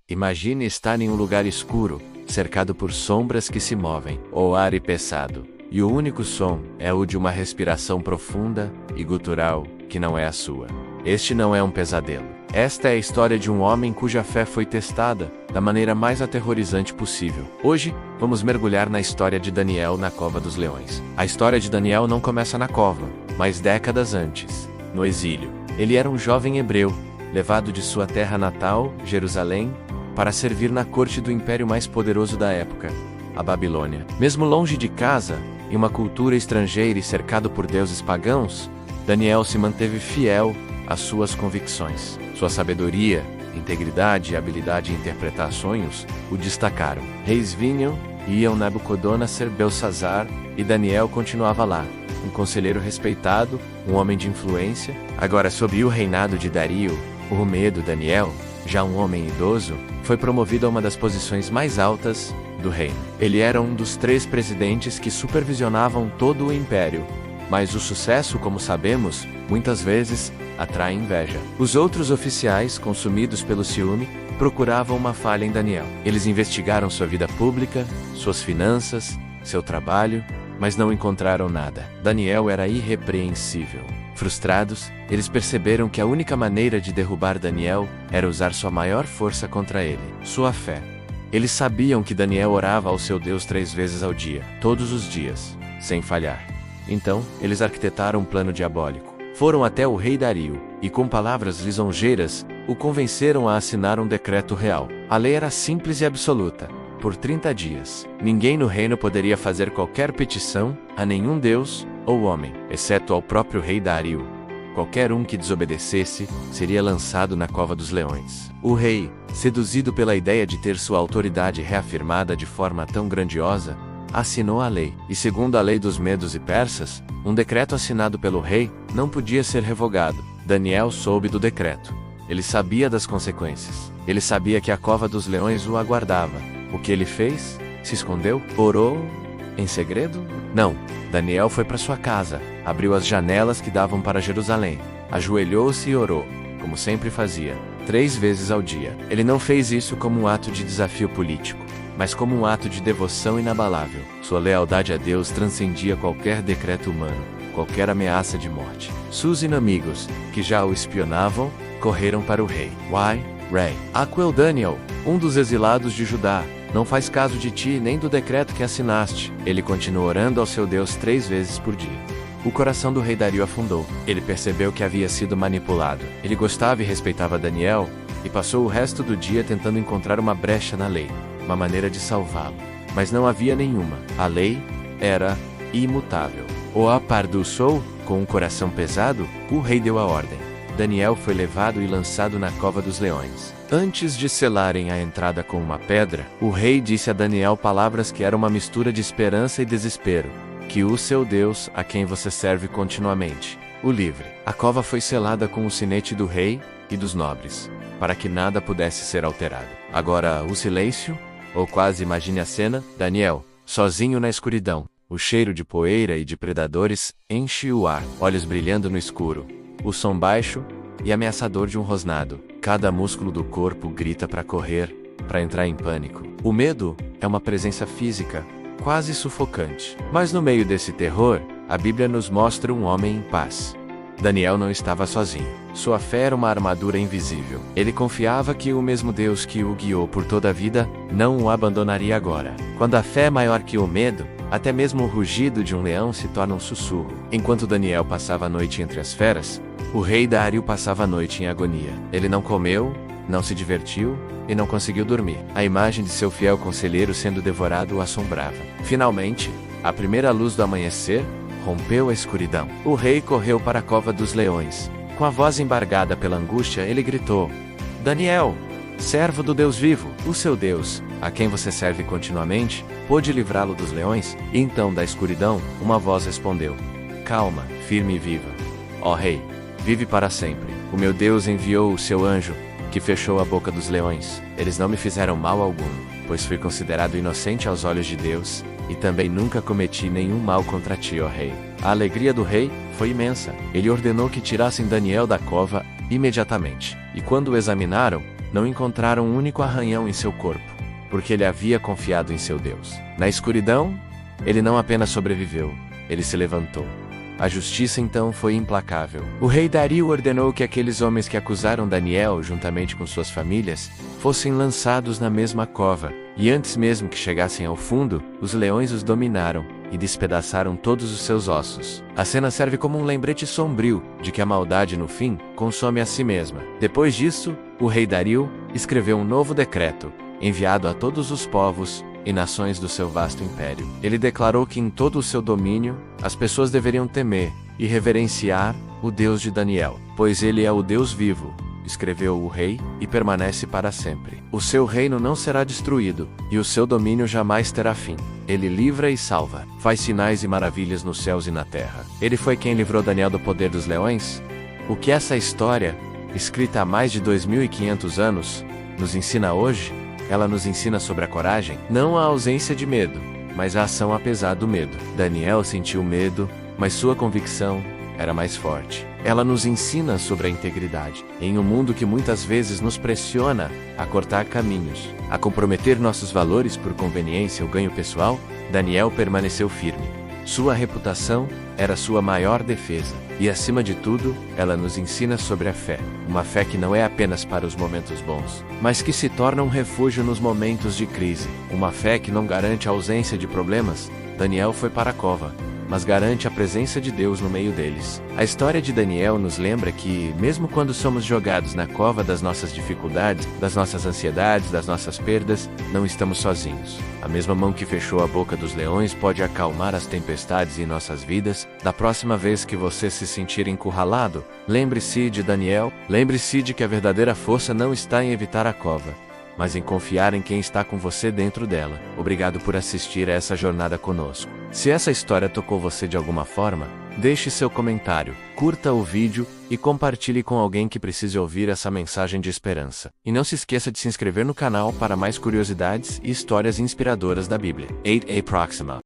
Imagine estar em um lugar escuro, cercado por sombras que se movem, ou ar pesado, e o único som é o de uma respiração profunda e gutural que não é a sua. Este não é um pesadelo. Esta é a história de um homem cuja fé foi testada da maneira mais aterrorizante possível. Hoje, vamos mergulhar na história de Daniel na Cova dos Leões. A história de Daniel não começa na cova, mas décadas antes, no exílio. Ele era um jovem hebreu, levado de sua terra natal, Jerusalém, para servir na corte do império mais poderoso da época, a Babilônia. Mesmo longe de casa, em uma cultura estrangeira e cercado por deuses pagãos, Daniel se manteve fiel às suas convicções. Sua sabedoria, integridade e habilidade em interpretar sonhos o destacaram. Reis vinham e iam Nabucodonosor, Belsazar, e Daniel continuava lá, um conselheiro respeitado, um homem de influência. Agora, sob o reinado de Dario, o Medo, Daniel, já um homem idoso, foi promovido a uma das posições mais altas do reino. Ele era um dos 3 presidentes que supervisionavam todo o império. Mas o sucesso, como sabemos, muitas vezes atrai inveja. Os outros oficiais, consumidos pelo ciúme, procuravam uma falha em Daniel. Eles investigaram sua vida pública, suas finanças, seu trabalho, mas não encontraram nada. Daniel era irrepreensível. Frustrados, eles perceberam que a única maneira de derrubar Daniel era usar sua maior força contra ele, sua fé. Eles sabiam que Daniel orava ao seu Deus 3 vezes ao dia, todos os dias, sem falhar. Então, eles arquitetaram um plano diabólico. Foram até o rei Dario, e com palavras lisonjeiras, o convenceram a assinar um decreto real. A lei era simples e absoluta. Por 30 dias, ninguém no reino poderia fazer qualquer petição a nenhum deus ou homem, exceto ao próprio rei Dario. Qualquer um que desobedecesse seria lançado na cova dos leões. O rei, seduzido pela ideia de ter sua autoridade reafirmada de forma tão grandiosa, assinou a lei. E segundo a lei dos medos e persas, um decreto assinado pelo rei não podia ser revogado. Daniel soube do decreto. Ele sabia das consequências. Ele sabia que a cova dos leões o aguardava. O que ele fez? Se escondeu? Orou? Em segredo? Não. Daniel foi para sua casa, abriu as janelas que davam para Jerusalém, ajoelhou-se e orou, como sempre fazia, 3 vezes ao dia. Ele não fez isso como um ato de desafio político, mas como um ato de devoção inabalável. Sua lealdade a Deus transcendia qualquer decreto humano, qualquer ameaça de morte. Seus inimigos, que já o espionavam, correram para o rei. Rei Aquel Daniel, um dos exilados de Judá, não faz caso de ti nem do decreto que assinaste. Ele continuou orando ao seu Deus 3 vezes por dia. O coração do rei Dario afundou. Ele percebeu que havia sido manipulado. Ele gostava e respeitava Daniel, e passou o resto do dia tentando encontrar uma brecha na lei, uma maneira de salvá-lo. Mas não havia nenhuma. A lei era imutável. A par do sol, com um coração pesado, o rei deu a ordem. Daniel foi levado e lançado na cova dos leões. Antes de selarem a entrada com uma pedra, o rei disse a Daniel palavras que eram uma mistura de esperança e desespero. Que o seu Deus, a quem você serve continuamente, o livre. A cova foi selada com o sinete do rei e dos nobres, para que nada pudesse ser alterado. Agora, o silêncio, ou quase imagine a cena, Daniel, sozinho na escuridão. O cheiro de poeira e de predadores enche o ar, olhos brilhando no escuro. O som baixo e ameaçador de um rosnado. Cada músculo do corpo grita para correr, para entrar em pânico. O medo é uma presença física, quase sufocante. Mas no meio desse terror, a Bíblia nos mostra um homem em paz. Daniel não estava sozinho. Sua fé era uma armadura invisível. Ele confiava que o mesmo Deus que o guiou por toda a vida não o abandonaria agora. Quando a fé é maior que o medo, até mesmo o rugido de um leão se torna um sussurro. Enquanto Daniel passava a noite entre as feras, o rei Dario passava a noite em agonia. Ele não comeu, não se divertiu e não conseguiu dormir. A imagem de seu fiel conselheiro sendo devorado o assombrava. Finalmente, a primeira luz do amanhecer rompeu a escuridão. O rei correu para a cova dos leões. Com a voz embargada pela angústia, ele gritou: Daniel, servo do Deus vivo, o seu Deus, a quem você serve continuamente, pôde livrá-lo dos leões? E então, da escuridão, uma voz respondeu: Calma, firme e viva. Ó rei, vive para sempre. O meu Deus enviou o seu anjo, que fechou a boca dos leões. Eles não me fizeram mal algum, pois fui considerado inocente aos olhos de Deus, e também nunca cometi nenhum mal contra ti, ó rei. A alegria do rei foi imensa. Ele ordenou que tirassem Daniel da cova imediatamente. E quando o examinaram, não encontraram um único arranhão em seu corpo, porque ele havia confiado em seu Deus. Na escuridão, ele não apenas sobreviveu, ele se levantou. A justiça então foi implacável. O rei Dario ordenou que aqueles homens que acusaram Daniel, juntamente com suas famílias, fossem lançados na mesma cova, e antes mesmo que chegassem ao fundo, os leões os dominaram e despedaçaram todos os seus ossos. A cena serve como um lembrete sombrio de que a maldade, no fim, consome a si mesma. Depois disso, o rei Dario escreveu um novo decreto, enviado a todos os povos e nações do seu vasto império. Ele declarou que em todo o seu domínio, as pessoas deveriam temer e reverenciar o Deus de Daniel, pois ele é o Deus vivo, escreveu o rei, e permanece para sempre. O seu reino não será destruído, e o seu domínio jamais terá fim. Ele livra e salva, faz sinais e maravilhas nos céus e na terra. Ele foi quem livrou Daniel do poder dos leões? O que essa história, escrita há mais de 2500 anos, nos ensina hoje? Ela nos ensina sobre a coragem, não a ausência de medo, mas a ação apesar do medo. Daniel sentiu medo, mas sua convicção era mais forte. Ela nos ensina sobre a integridade, em um mundo que muitas vezes nos pressiona a cortar caminhos, a comprometer nossos valores por conveniência ou ganho pessoal. Daniel permaneceu firme. Sua reputação era sua maior defesa. E acima de tudo, ela nos ensina sobre a fé. Uma fé que não é apenas para os momentos bons, mas que se torna um refúgio nos momentos de crise. Uma fé que não garante a ausência de problemas. Daniel foi para a cova, mas garante a presença de Deus no meio deles. A história de Daniel nos lembra que, mesmo quando somos jogados na cova das nossas dificuldades, das nossas ansiedades, das nossas perdas, não estamos sozinhos. A mesma mão que fechou a boca dos leões pode acalmar as tempestades em nossas vidas. Da próxima vez que você se sentir encurralado, lembre-se de Daniel, lembre-se de que a verdadeira força não está em evitar a cova, mas em confiar em quem está com você dentro dela. Obrigado por assistir a essa jornada conosco. Se essa história tocou você de alguma forma, deixe seu comentário, curta o vídeo e compartilhe com alguém que precise ouvir essa mensagem de esperança. E não se esqueça de se inscrever no canal para mais curiosidades e histórias inspiradoras da Bíblia. 8a Proxima.